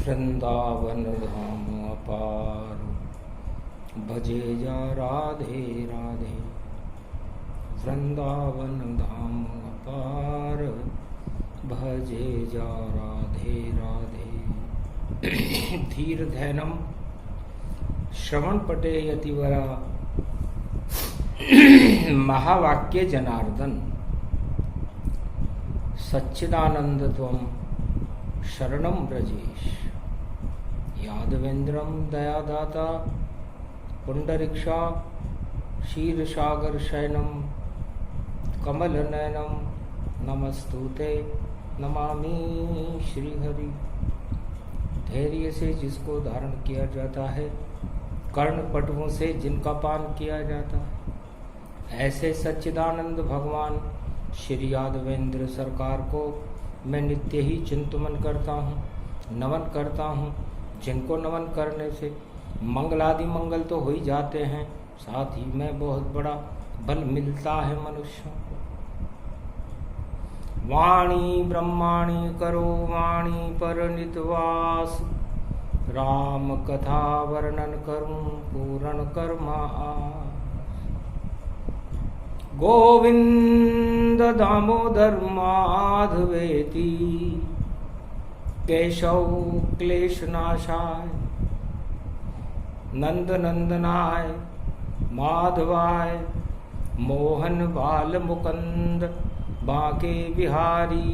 वृंदावन धाम अपार, भजे जा राधे राधे। वृंदावन धाम अपार, भजे जा राधे राधे। धीर धैनम श्रवण पटे यतिवरा, महावाक्य जनार्दन। सच्चिदानंद त्वं शरणं ब्रजेश। यादवेन्द्रं दयादाता, पुंडरीक्षा क्षीरसागर शयनम, कमलनयनम नमस्तुते नमामि श्रीहरि। धैर्य से जिसको धारण किया जाता है, कर्ण पटुओं से जिनका पान किया जाता है, ऐसे सच्चिदानंद भगवान श्री यादवेंद्र सरकार को मैं नित्य ही चिंतन करता हूँ, नमन करता हूँ। जिनको नमन करने से मंगलादि मंगल तो हो ही जाते हैं, साथ ही में बहुत बड़ा बल मिलता है मनुष्यों को। वाणी ब्रह्माणी करो वाणी पर नितवास, राम कथा वर्णन करूं पूर्ण कर्मा आस। गोविंद दामोदर माधवेति, केशव क्लेशनाशाय, नंद नंदनाय माधवाय, मोहन बाल मुकुंद बांके बिहारी,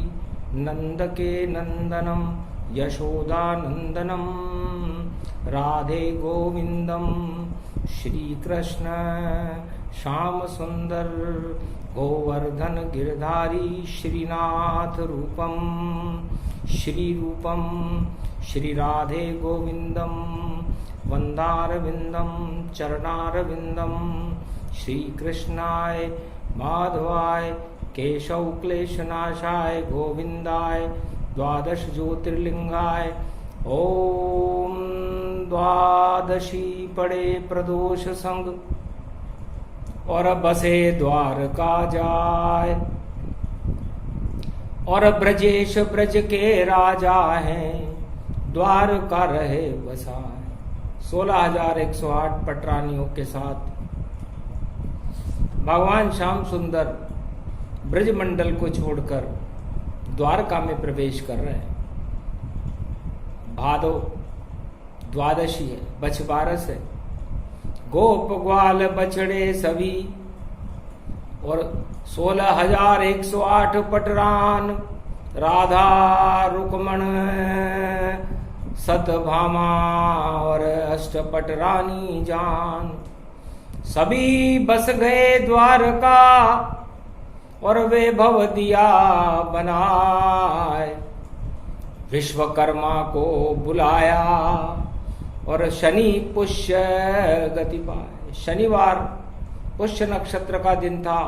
नंद के नंदनम यशोदा नंदनम, राधे गोविंदम श्री कृष्ण श्याम सुंदर, गोवर्धन गिरधारी श्रीनाथ रूपम, श्री रूपम श्री राधे गोविंदम, वंदारविंदम चरणारविंदम, श्री कृष्णाय माधवाय, केशव क्लेशनाशाय, गोविंदाय, द्वादश ज्योतिर्लिंगाय। ओम द्वादशी पड़े प्रदोष संग, और बसे द्वारका जाय, और ब्रजेश ब्रज के राजा हैं, द्वारका रहे बसाए। 16,108 पटरानियों के साथ भगवान श्याम सुंदर ब्रज मंडल को छोड़कर द्वारका में प्रवेश कर रहे हैं। भादो द्वादशी है, बछबारस है। गोप ग्वाल बछड़े सभी, और 16,108 पटरान, राधा रुक्मण सतभामा और अष्टपटरानी जान। सभी बस गए द्वारका, और वे भव दिया बनाए। विश्वकर्मा को बुलाया, और शनि पुष्य गति पाए। शनिवार पुष्य नक्षत्र का दिन था।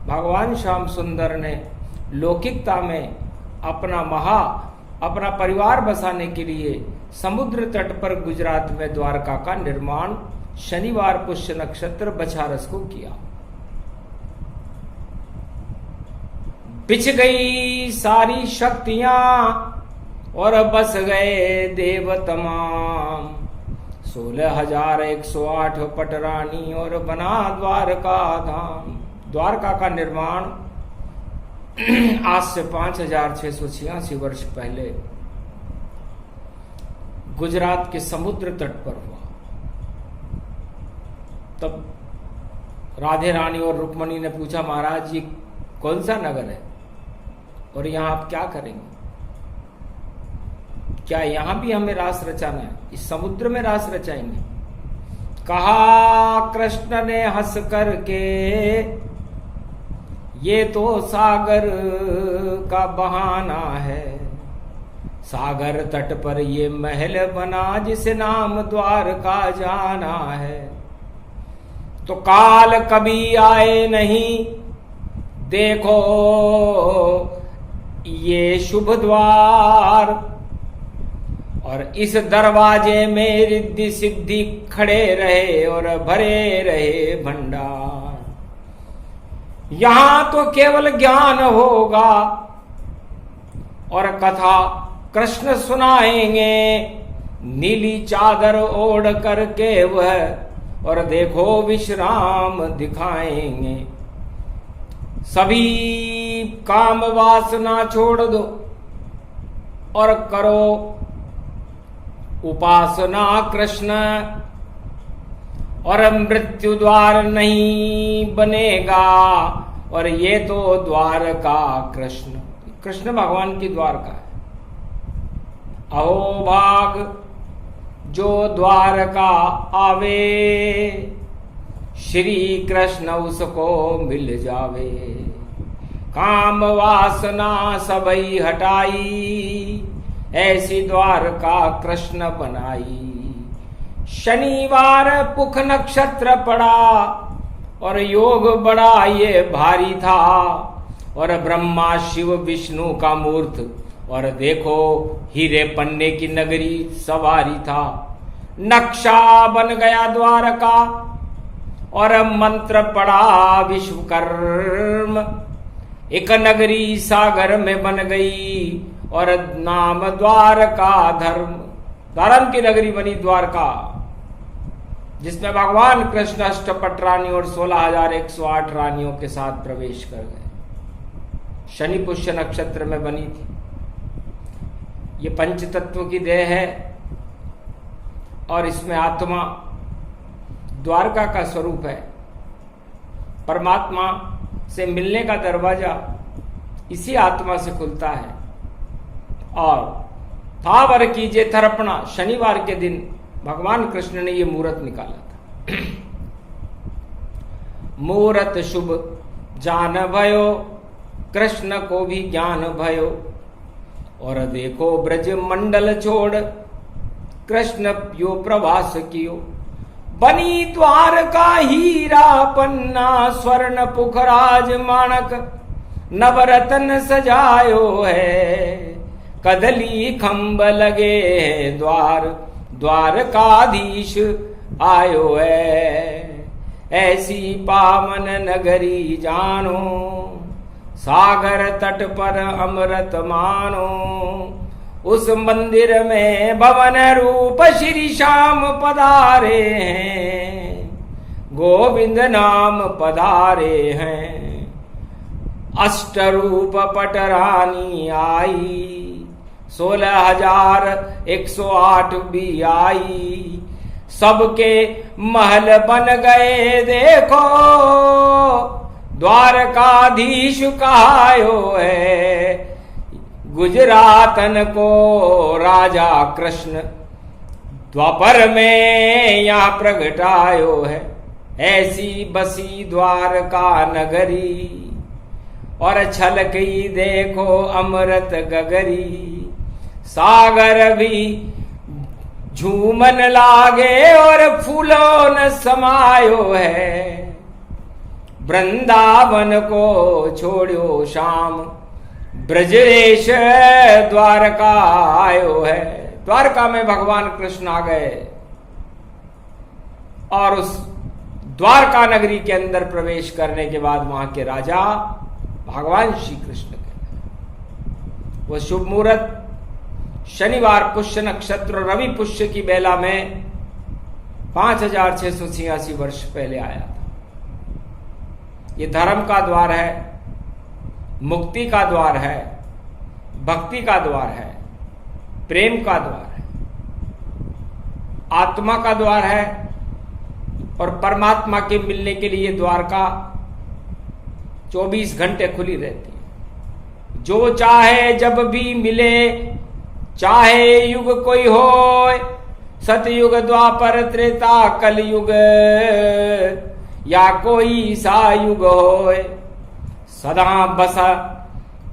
भगवान श्याम सुंदर ने लौकिकता में अपना परिवार बसाने के लिए समुद्र तट पर गुजरात में द्वारका का निर्माण शनिवार पुष्य नक्षत्र बछारस को किया। बिछ गई सारी शक्तियां, और बस गए देव तमाम। 16,108 पटरानी, और बना द्वारका धाम। द्वारका का निर्माण आज से 5,686 वर्ष पहले गुजरात के समुद्र तट पर हुआ। तब राधे रानी और रुक्मणी ने पूछा, महाराज ये कौन सा नगर है, और यहां आप क्या करेंगे? क्या यहां भी हमें रास रचाना है? इस समुद्र में रास रचाएंगे? कहा कृष्ण ने हंस करके, ये तो सागर का बहाना है। सागर तट पर ये महल बना, जिसे नाम द्वारका जाना है। तो काल कभी आए नहीं, देखो ये शुभ द्वार, और इस दरवाजे में रिद्धि सिद्धि खड़े रहे, और भरे रहे भंडार। यहां तो केवल ज्ञान होगा, और कथा कृष्ण सुनाएंगे नीली चादर ओढ़ करके वह, और देखो विश्राम दिखाएंगे। सभी काम वासना छोड़ दो और करो उपासना कृष्ण, और मृत्यु द्वार नहीं बनेगा। और ये तो द्वारका कृष्ण, कृष्ण भगवान की द्वारका है। अहो भाग जो द्वारका आवे, श्री कृष्ण उसको मिल जावे। काम वासना सबई हटाई, ऐसी द्वारका कृष्ण बनाई। शनिवार पुख नक्षत्र पड़ा और योग बड़ा ये भारी था, और ब्रह्मा शिव विष्णु का मूर्त, और देखो हीरे पन्ने की नगरी सवारी था। नक्शा बन गया द्वारका और मंत्र पड़ा विश्वकर्म। एक नगरी सागर में बन गई और नाम द्वारका धर्म। धर्म की नगरी बनी द्वारका, जिसमें भगवान कृष्ण अष्टपट रानी और 16,108 रानियों के साथ प्रवेश कर गए। शनि पुष्य नक्षत्र में बनी थी। ये पंच तत्व की देह है और इसमें आत्मा द्वारका का स्वरूप है। परमात्मा से मिलने का दरवाजा इसी आत्मा से खुलता है। और थावर कीजिए तर्पणा, शनिवार के दिन भगवान कृष्ण ने ये मूर्त निकाला था। मूर्त शुभ जान भयो, कृष्ण को भी ज्ञान भयो। और देखो ब्रज मंडल छोड़, कृष्ण यो प्रवास कियो। बनी द्वारका हीरा पन्ना, स्वर्ण पुखराज माणक नवरतन सजायो है। कदली खंब लगे हैं द्वार, द्वारकाधीश आयो है। ऐसी पावन नगरी जानो, सागर तट पर अमृत मानो। उस मंदिर में भवन रूप श्री श्याम पधारे हैं, गोविंद नाम पधारे हैं। अष्ट रूप पटरानी आई, 16,108 भी आई। सबके महल बन गए देखो, द्वारकाधीश कहायो है। गुजरातन को राजा कृष्ण द्वापर में यहाँ प्रगटायो है। ऐसी बसी द्वारका नगरी, और छलकी देखो अमृत गगरी। सागर भी झूमन लागे और फूलों न समायो है। वृंदावन को छोड़ो शाम, ब्रजेश द्वारका आयो है। द्वारका में भगवान कृष्ण आ गए और उस द्वारका नगरी के अंदर प्रवेश करने के बाद वहां के राजा भगवान श्री कृष्ण के। वो शुभ मुहूर्त शनिवार पुष्य नक्षत्र रवि पुष्य की बेला में 5,686 वर्ष पहले आया था। ये धर्म का द्वार है, मुक्ति का द्वार है, भक्ति का द्वार है, प्रेम का द्वार है, आत्मा का द्वार है। और परमात्मा के मिलने के लिए द्वारका 24 घंटे खुली रहती है। जो चाहे जब भी मिले, चाहे युग कोई हो, सतयुग द्वापर त्रेता कलयुग, या कोई सा युग हो, सदा बसा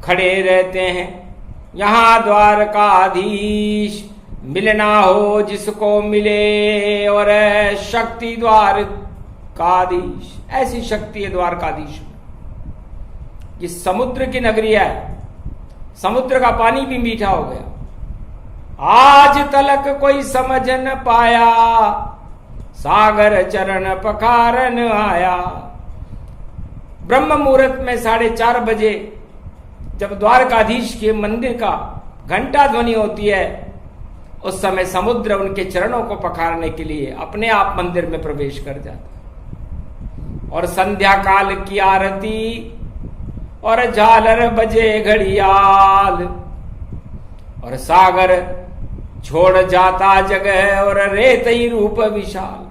खड़े रहते हैं। यहाँ द्वारकाधीश मिलना हो जिसको मिले, और शक्ति द्वारकाधीश, ऐसी शक्ति है द्वारकाधीश में। ये समुद्र की नगरी है, समुद्र का पानी भी मीठा हो गया। आज तलक कोई समझ न पाया, सागर चरण पखारन आया। ब्रह्म मुहूर्त में 4:30 बजे जब द्वारकाधीश के मंदिर का घंटा ध्वनि होती है, उस समय समुद्र उनके चरणों को पखारने के लिए अपने आप मंदिर में प्रवेश कर जाता। और संध्या काल की आरती और झालर बजे घड़ियाल, और सागर छोड़ जाता जगह और रेत ही रूप विशाल।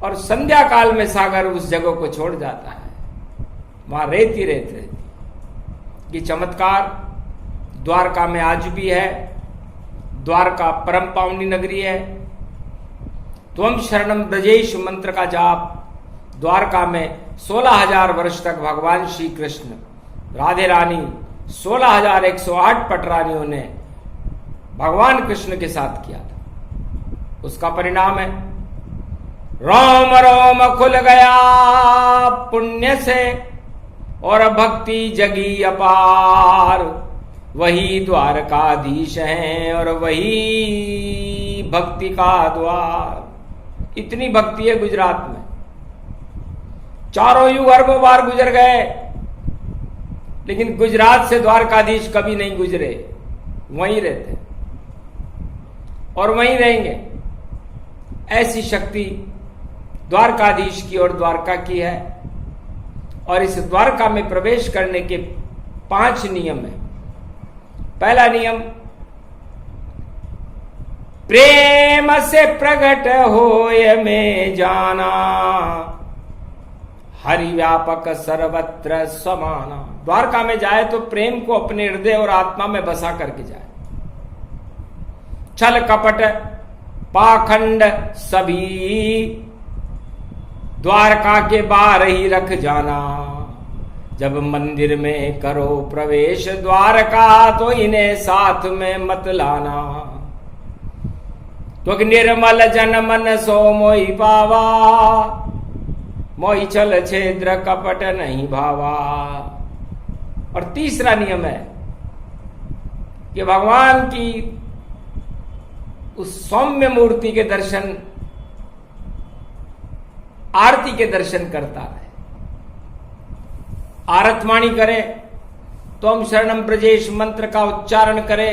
और संध्या काल में सागर उस जगह को छोड़ जाता है, वहां रेत ही रेत रहती। ये चमत्कार द्वारका में आज भी है। द्वारका परम पावनी नगरी है। त्वम शरणम ब्रजेश मंत्र का जाप द्वारका में 16,000 वर्ष तक भगवान श्री कृष्ण, राधे रानी, 16,108 पटरानियों ने भगवान कृष्ण के साथ किया था। उसका परिणाम है रोम रोम खुल गया पुण्य से और भक्ति जगी अपार। वही द्वारकाधीश हैं और वही भक्ति का द्वार। इतनी भक्ति है गुजरात में। चारों युग अरबों बार गुजर गए, लेकिन गुजरात से द्वारकाधीश कभी नहीं गुजरे। वहीं रहते और वहीं रहेंगे। ऐसी शक्ति द्वारकाधीश की और द्वारका की है। और इस द्वारका में प्रवेश करने के 5 नियम है। पहला नियम, प्रेम से प्रकट होय में जाना, हरि व्यापक सर्वत्र समाना। द्वारका में जाए तो प्रेम को अपने हृदय और आत्मा में बसा करके जाए। छल कपट पाखंड सभी द्वारका के बाहर ही रख जाना। जब मंदिर में करो प्रवेश द्वारका, तो इन्हें साथ में मत लाना। तो निर्मल जन मन सो मोहि पावा, मोहि छल छेद्र कपट नहीं भावा। और तीसरा नियम है कि भगवान की उस सौम्य मूर्ति के दर्शन, आरती के दर्शन करता है। आरतवाणी करे, त्वम शरणम ब्रजेश मंत्र का उच्चारण करे,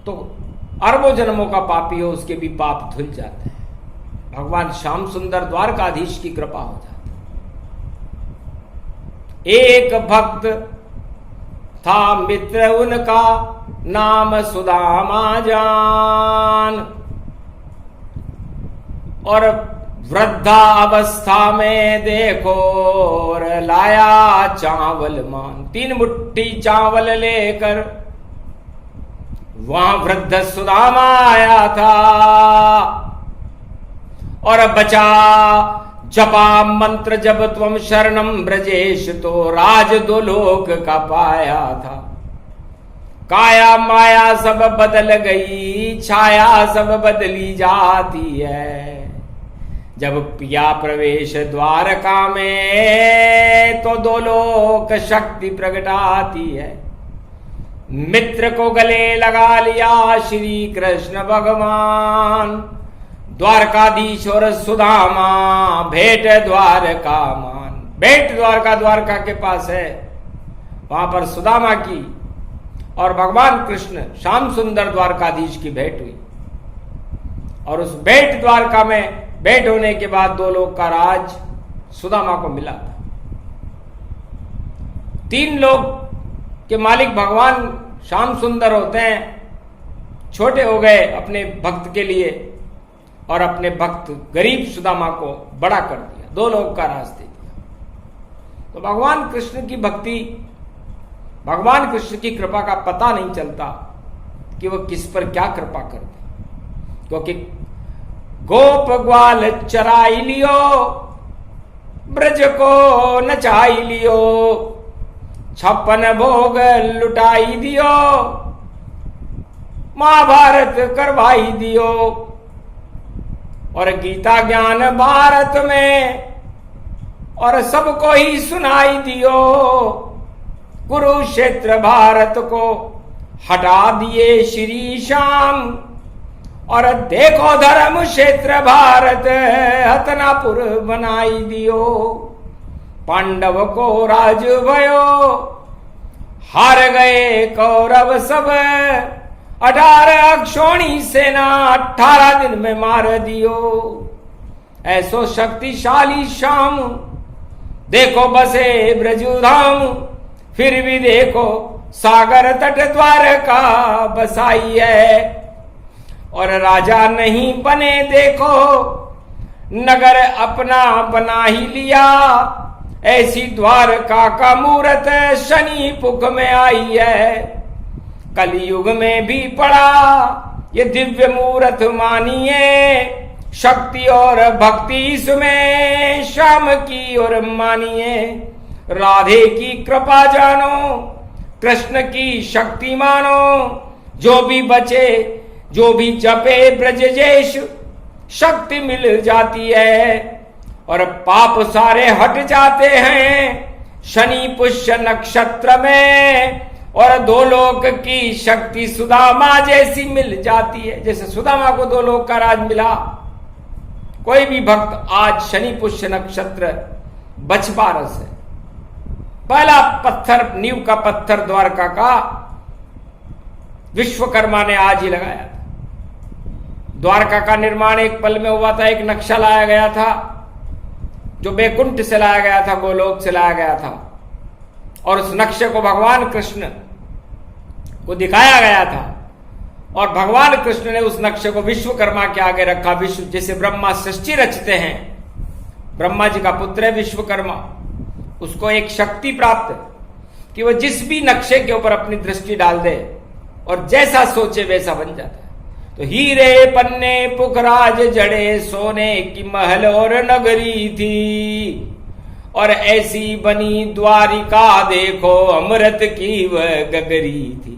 तो अरबों जन्मों का पापी हो उसके भी पाप धुल जाते हैं। भगवान श्याम सुंदर द्वारकाधीश की कृपा हो जाती। एक भक्त था मित्र उनका, नाम सुदामा जान। और वृद्धा अवस्था में देखो और लाया चावल मान। 3 मुट्ठी चावल लेकर वहां वृद्ध सुदामा आया था। और बचा जपा मंत्र जब त्वम शरणम ब्रजेश, तो राज 2 लोक का पाया था। काया माया सब बदल गई, छाया सब बदली जाती है। जब पिया प्रवेश द्वारका में, तो 2 लोक शक्ति प्रगटाती है। मित्र को गले लगा लिया श्री कृष्ण भगवान। द्वारकाधीश और सुदामा भेंट द्वारका मान। भेंट द्वारका के पास है, वहां पर सुदामा की और भगवान कृष्ण श्याम सुंदर द्वारकाधीश की भेंट हुई। और उस भेंट द्वारका में भेंट होने के बाद 2 लोक का राज सुदामा को मिला था। 3 लोक के मालिक भगवान श्याम सुंदर होते हैं। छोटे हो गए अपने भक्त के लिए, और अपने भक्त गरीब सुदामा को बड़ा कर दिया, 2 लोक का राज दे दिया। तो भगवान कृष्ण की भक्ति, भगवान कृष्ण की कृपा का पता नहीं चलता कि वो किस पर क्या कृपा करते। क्योंकि गोप ग्वाल चराई लियो, ब्रज को नचाई लियो, 56 भोग लुटाई दियो, महाभारत करवाई दियो। और गीता ज्ञान भारत में और सबको ही सुनाई दियो। कुरुक्षेत्र भारत को हटा दिए श्री श्याम, और देखो धर्म क्षेत्र भारत हतनापुर बनाई दियो। पांडव को राज भयो, हार गए कौरव सब 18 अक्षौणी सेना 18 दिन में मार दियो। ऐसो शक्तिशाली श्याम देखो बसे ब्रजधाम, फिर भी देखो सागर तट द्वारका बसाई है। और राजा नहीं बने देखो नगर अपना बना ही लिया, ऐसी द्वारका का मूरत शनि पुख में आई है। कलयुग में भी पड़ा ये दिव्य मूरत मानिए, शक्ति और भक्ति इसमें श्याम की और मानिए। राधे की कृपा जानो, कृष्ण की शक्ति मानो, जो भी बचे जो भी जपे ब्रजजेश शक्ति मिल जाती है। और पाप सारे हट जाते हैं शनि पुष्य नक्षत्र में, और 2 लोक की शक्ति सुदामा जैसी मिल जाती है। जैसे सुदामा को 2 लोक का राज मिला, कोई भी भक्त आज शनि पुष्य नक्षत्र बछबारस है, पहला पत्थर नींव का पत्थर द्वारका का विश्वकर्मा ने आज ही लगाया था। द्वारका का निर्माण एक पल में हुआ था। एक नक्शा लाया गया था जो बैकुंठ से लाया गया था, गोलोक से लाया गया था, और उस नक्शे को भगवान कृष्ण को दिखाया गया था। और भगवान कृष्ण ने उस नक्शे को विश्वकर्मा के आगे रखा। विश्व जैसे ब्रह्मा सृष्टि रचते हैं, ब्रह्मा जी का पुत्र है विश्वकर्मा, उसको एक शक्ति प्राप्त है कि वह जिस भी नक्शे के ऊपर अपनी दृष्टि डाल दे और जैसा सोचे वैसा बन जाता है। तो हीरे पन्ने पुखराज जड़े सोने की महल और नगरी थी, और ऐसी बनी द्वारिका देखो अमृत की वह गगरी थी।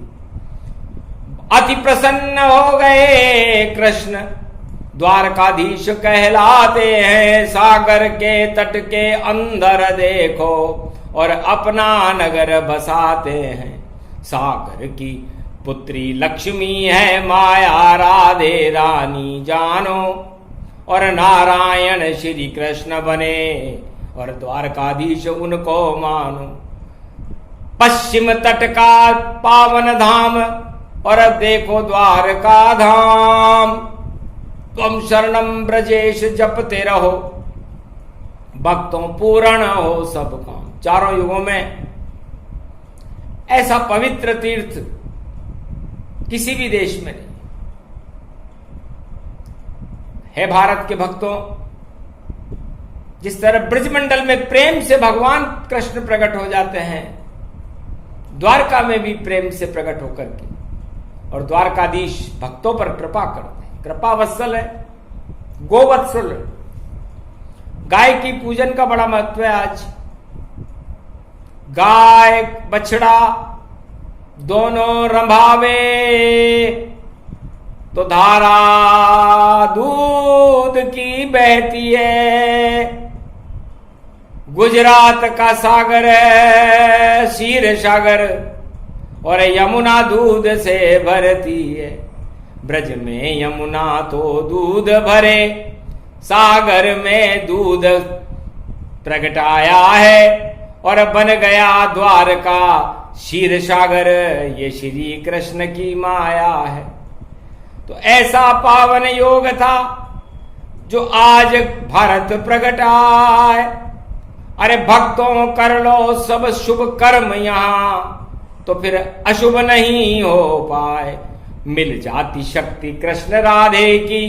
अति प्रसन्न हो गए कृष्ण द्वारकाधीश कहलाते हैं, सागर के तट के अंदर देखो और अपना नगर बसाते हैं। सागर की पुत्री लक्ष्मी है माया राधे रानी जानो, और नारायण श्री कृष्ण बने और द्वारकाधीश उनको मानो। पश्चिम तट का पावन धाम और देखो द्वारका धाम, तुम शरणम ब्रजेश जपते रहो भक्तों पूर्ण हो सब काम। चारों युगों में ऐसा पवित्र तीर्थ किसी भी देश में नहीं है। भारत के भक्तों, जिस तरह ब्रजमंडल में प्रेम से भगवान कृष्ण प्रकट हो जाते हैं, द्वारका में भी प्रेम से प्रकट होकर के और द्वारकाधीश भक्तों पर कृपा करते हैं। कृपा वत्सल है, गोवत्सल है। गाय की पूजन का बड़ा महत्व है। आज गाय बछड़ा दोनों रंभावे तो धारा दूध की बहती है। गुजरात का सागर है क्षीर सागर, और यमुना दूध से भरती है। ब्रज में यमुना तो दूध भरे, सागर में दूध प्रगटाया है, और बन गया द्वारका क्षीर सागर। ये श्री कृष्ण की माया है। तो ऐसा पावन योग था जो आज भारत प्रगटाए। अरे भक्तों कर लो सब शुभ कर्म यहां, तो फिर अशुभ नहीं हो पाए। मिल जाती शक्ति कृष्ण राधे की,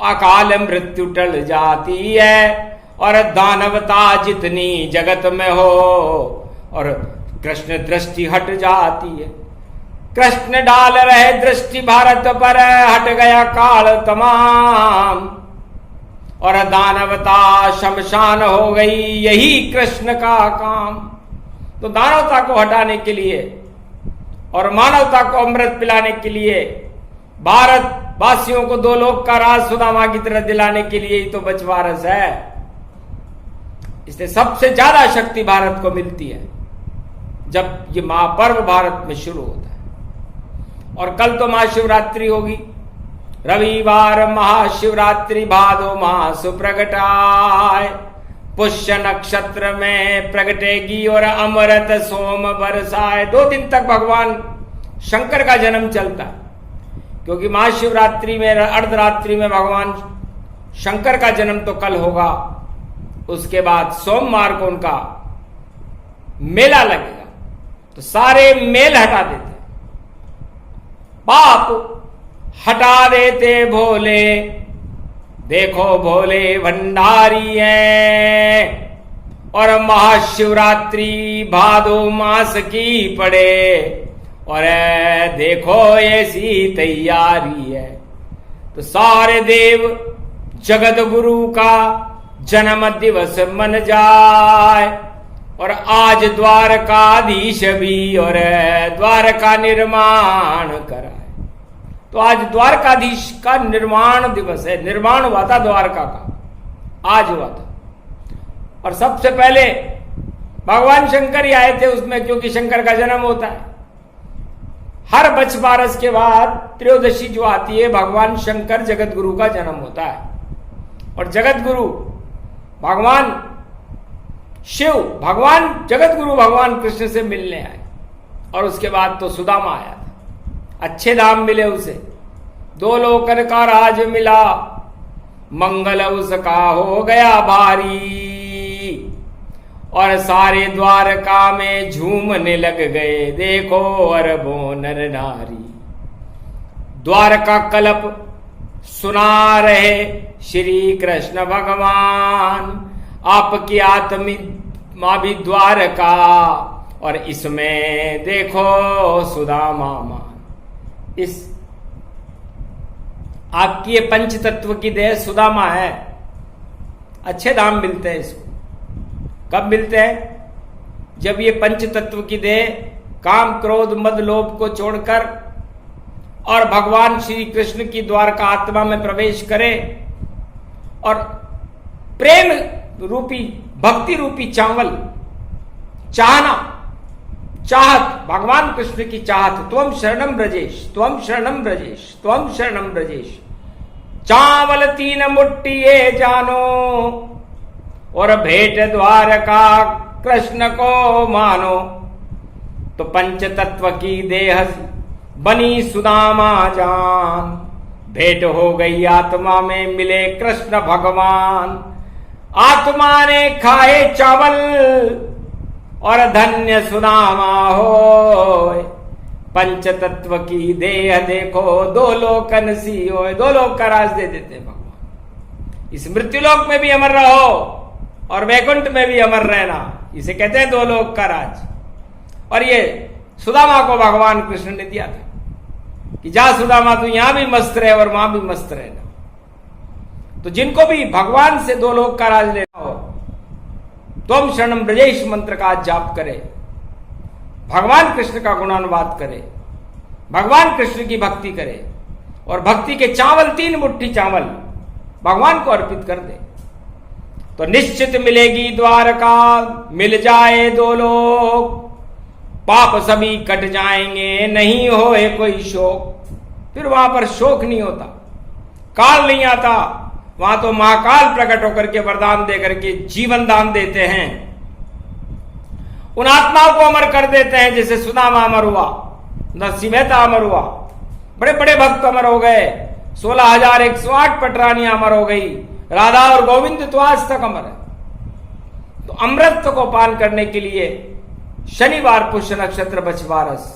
अकाल मृत्यु टल जाती है। और दानवता जितनी जगत में हो, और कृष्ण दृष्टि हट जाती है। कृष्ण डाल रहे दृष्टि भारत पर, हट गया काल तमाम, और दानवता शमशान हो गई। यही कृष्ण का काम। तो दानवता को हटाने के लिए और मानवता को अमृत पिलाने के लिए, भारत वासियों को 2 लोक का राज सुदामा की तरह दिलाने के लिए ही तो बछवारस है। इसलिए सबसे ज्यादा शक्ति भारत को मिलती है जब ये महापर्व भारत में शुरू होता है। और कल तो महाशिवरात्रि होगी, रविवार महाशिवरात्रि भादो मास प्रगटाए। पुष्य नक्षत्र में प्रगटेगी और अमृत सोम बरसाए। 2 दिन तक भगवान शंकर का जन्म चलता है, क्योंकि महाशिवरात्रि में अर्धरात्रि में भगवान शंकर का जन्म तो कल होगा, उसके बाद सोमवार को उनका मेला लगेगा, तो सारे मेल हटा देते, पाप हटा देते भोले। देखो भोले भंडारी हैं और महाशिवरात्रि भादो मास की पड़े और देखो ऐसी तैयारी है। तो सारे देव जगत गुरु का जन्म दिवस मन जाए और आज द्वारकाधीश भी और द्वारका निर्माण कराए। तो आज द्वारकाधीश का निर्माण दिवस है, निर्माण हुआ था द्वारका का, आज हुआ था। और सबसे पहले भगवान शंकर ही आए थे उसमें, क्योंकि शंकर का जन्म होता है हर बछ बारस के बाद त्रयोदशी जो आती है, भगवान शंकर जगत गुरु का जन्म होता है। और जगत गुरु भगवान शिव, भगवान जगत गुरु भगवान कृष्ण से मिलने आए और उसके बाद तो सुदामा आया था, अच्छे दाम मिले उसे, 2 लोकन का राज मिला, मंगल उसका हो गया भारी और सारे द्वारका में झूमने लग गए, देखो अरबों नर नारी। द्वारका कल्प सुना रहे श्री कृष्ण भगवान, आपकी आत्मा भी द्वारका और इसमें देखो सुदामा मान। इस आपकी ये पंच तत्व की देह सुदामा है, अच्छे दाम मिलते हैं इसको। कब मिलते हैं? जब ये पंच तत्व की देह काम क्रोध मद लोभ को छोड़कर और भगवान श्री कृष्ण की द्वारका आत्मा में प्रवेश करे और प्रेम रूपी भक्ति रूपी चावल चाहना, चाहत, भगवान कृष्ण की चाहत, त्वम शरणम ब्रजेश, त्वम शरणम ब्रजेश, त्वम शरणम ब्रजेश। चावल 3 मुट्ठी ये जानो और भेंट द्वारका कृष्ण को मानो। तो पंच तत्व की देह बनी सुदामा जान, भेंट हो गई आत्मा में मिले कृष्ण भगवान। आत्मा ने खाए चावल और धन्य सुदामा होय, पंच तत्व की देह देखो 2 लोकन सी होय। 2 लोक का राज दे देते भगवान। इस मृत्युलोक में भी अमर रहो और वैकुंठ में भी अमर रहना, इसे कहते हैं 2 लोक का राज। और ये सुदामा को भगवान कृष्ण ने दिया था कि जा सुदामा तू यहां भी मस्त रहे और वहां भी मस्त रहना। तो जिनको भी भगवान से 2 लोक का राज लेना हो, त्वम शरणम ब्रजेश मंत्र का जाप करे, भगवान कृष्ण का गुणानुवाद करे, भगवान कृष्ण की भक्ति करे और भक्ति के चावल 3 मुट्ठी चावल भगवान को अर्पित कर दे, तो निश्चित मिलेगी द्वारका, मिल जाए 2 लोक, पाप सभी कट जाएंगे, नहीं होए कोई शोक। फिर वहां पर शोक नहीं होता, काल नहीं आता, वहां तो महाकाल प्रकट होकर के वरदान देकर के जीवन दान देते हैं, उन आत्माओं को अमर कर देते हैं। जैसे सुदामा अमर हुआ, नरसिंह मेहता अमर हुआ, बड़े बड़े भक्त अमर हो गए, 16,108 पटरानियां अमर हो गई, राधा और गोविंद तो आज तक अमर है। तो अमृत को पान करने के लिए शनिवार पुष्य नक्षत्र बछवारस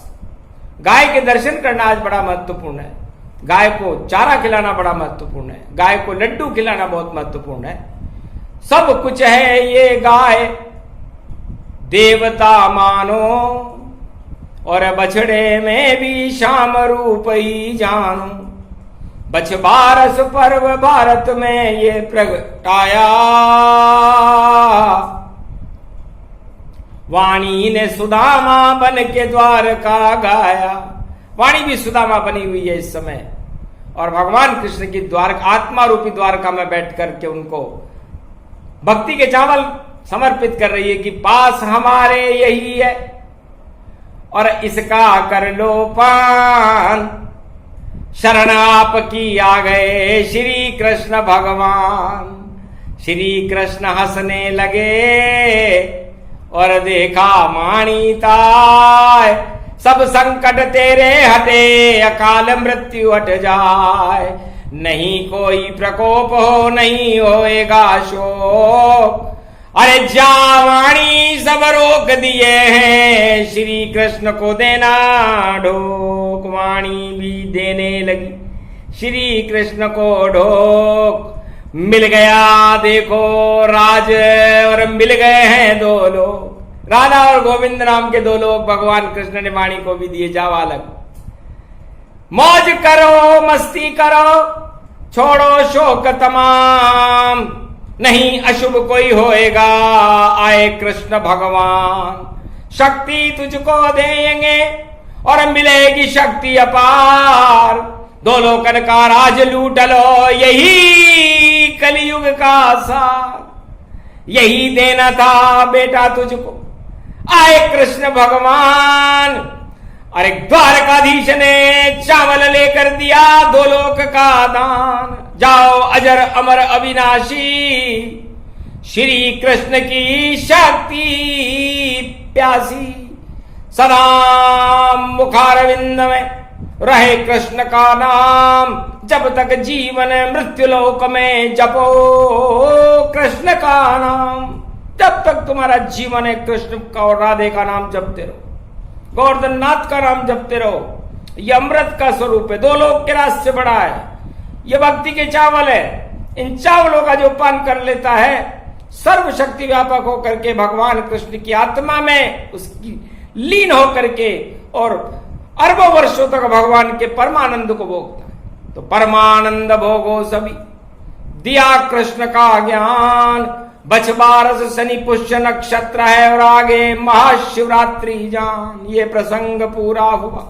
गाय के दर्शन करना आज बड़ा महत्वपूर्ण है। गाय को चारा खिलाना बड़ा महत्वपूर्ण है, गाय को लड्डू खिलाना बहुत महत्वपूर्ण है। सब कुछ है ये गाय देवता मानो और बछड़े में भी श्याम रूप ही जानो। बछबारस पर्व भारत में ये प्रगटाया, वाणी ने सुदामा बन के द्वारका गाया। वाणी भी सुदामा बनी हुई है इस समय और भगवान कृष्ण की द्वारका आत्मा रूपी द्वारका में बैठ करके उनको भक्ति के चावल समर्पित कर रही है कि पास हमारे यही है और इसका कर लो पान। शरण आपकी आ गए श्री कृष्ण भगवान, श्री कृष्ण हंसने लगे और देखा माणी ताय, सब संकट तेरे हटे, अकाल मृत्यु हट जाए। नहीं कोई प्रकोप हो, नहीं होएगा शोक। अरे जा वाणी सब रोक दिए हैं, श्री कृष्ण को देना ढोक। वाणी भी देने लगी श्री कृष्ण को ढोक। मिल गया देखो राज और मिल गए हैं दो लोग, राधा और गोविंद नाम के दो लोग भगवान कृष्ण ने वाणी को भी दिए। जाओ अलग, मौज करो मस्ती करो, छोड़ो शोक तमाम, नहीं अशुभ कोई होएगा, आए कृष्ण भगवान। शक्ति तुझको देंगे और मिलेगी शक्ति अपार, दो लोकन का राज लूट लो, यही कलयुग का सार। यही देना था बेटा तुझको, आए कृष्ण भगवान। अरे द्वारकाधीश ने चावल लेकर दिया दो लोक का दान। जाओ अजर अमर अविनाशी, श्री कृष्ण की शक्ति प्यासी। सदा मुखारविंद में रहे कृष्ण का नाम, जब तक जीवन मृत्यु लोक में जपो कृष्ण का नाम। जब तक तुम्हारा जीवन है कृष्ण का और राधे का नाम जपते रहो, गोवर्धन नाथ का नाम जपते रहो। ये अमृत का स्वरूप है, दो लोक के राज से बड़ा है। ये भक्ति के चावल है, इन चावलों का जो पान कर लेता है सर्वशक्ति व्यापक होकर के भगवान कृष्ण की आत्मा में उसकी लीन होकर के और अरबों वर्षों तक भगवान के परमानंद को भोगता है। तो परमानंद भोगो सभी, दिया कृष्ण का ज्ञान। बछबारस शनि पुष्य नक्षत्र है और आगे महाशिवरात्रि जान। ये प्रसंग पूरा हुआ,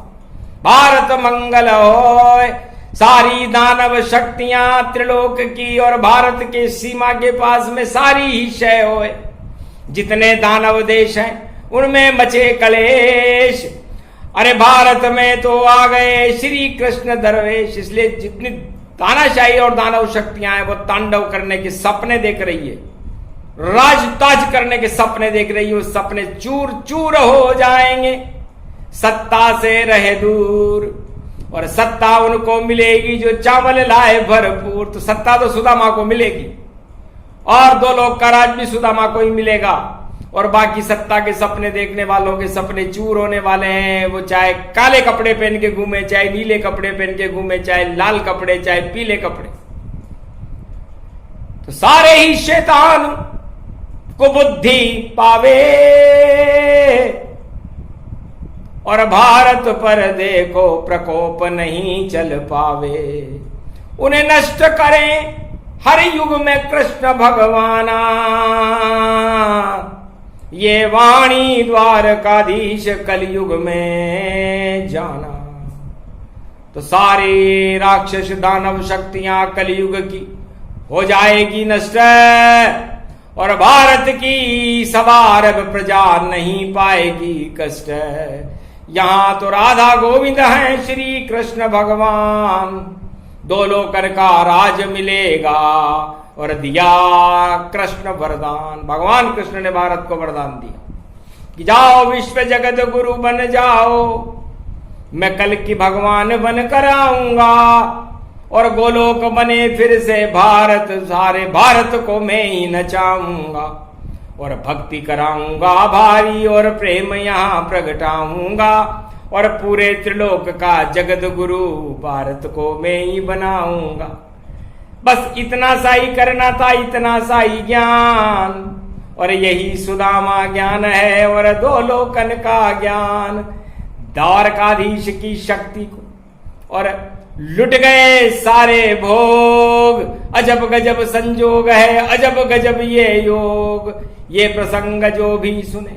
भारत मंगल होय। सारी दानव शक्तियां त्रिलोक की और भारत के सीमा के पास में सारी ही क्षय होए। जितने दानव देश हैं उनमें मचे कलेश। अरे भारत में तो आ गए श्री कृष्ण दरवेश। इसलिए जितनी तानाशाही और दानव शक्तियां हैं वो तांडव करने के सपने देख रही है, राजताज करने के सपने देख रही है। वो सपने चूर चूर हो जाएंगे, सत्ता से रहे दूर। और सत्ता उनको मिलेगी जो चावल लाए भरपूर। तो सत्ता तो सुदामा को मिलेगी और दो लोग का राज भी सुदामा को ही मिलेगा। और बाकी सत्ता के सपने देखने वालों के सपने चूर होने वाले हैं। वो चाहे काले कपड़े पहन के घूमे, चाहे नीले कपड़े पहन के घूमे, चाहे लाल कपड़े, चाहे पीले कपड़े। तो सारे ही शैतान को बुद्धि पावे और भारत पर देखो प्रकोप नहीं चल पावे। उन्हें नष्ट करें हर युग में कृष्ण भगवाना। ये वाणी द्वारकाधीश कलयुग में जाना। तो सारी राक्षस दानव शक्तियां कलयुग की हो जाएगी नष्ट और भारत की सवारग प्रजा नहीं पाएगी कष्ट। यहां तो राधा गोविंद हैं श्री कृष्ण भगवान। दो लोकन का राज मिलेगा और दिया कृष्ण वरदान। भगवान कृष्ण ने भारत को वरदान दिया कि जाओ विश्व जगत गुरु बन जाओ, मैं कल की भगवान बन कर आऊंगा और गोलोक बने फिर से भारत। सारे भारत को मैं ही नचाऊंगा और भक्ति कराऊंगा भारी और प्रेम यहाँ प्रगटाऊंगा और पूरे त्रिलोक का जगत गुरु भारत को मैं ही बनाऊंगा। बस इतना सा ही करना था, इतना सा ही ज्ञान। और यही सुदामा ज्ञान है और दो लोकन का ज्ञान। द्वारकाधीश की शक्ति को और लुट गए सारे भोग। अजब गजब संजोग है, अजब गजब ये योग। ये प्रसंग जो भी सुने,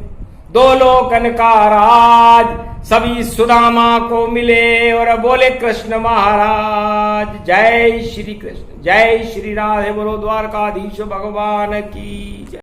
दो लोकन का राज सभी सुदामा को मिले और बोले कृष्ण महाराज जय श्री कृष्ण, जय श्री राधे। बोलो द्वारकाधीश भगवान की जय।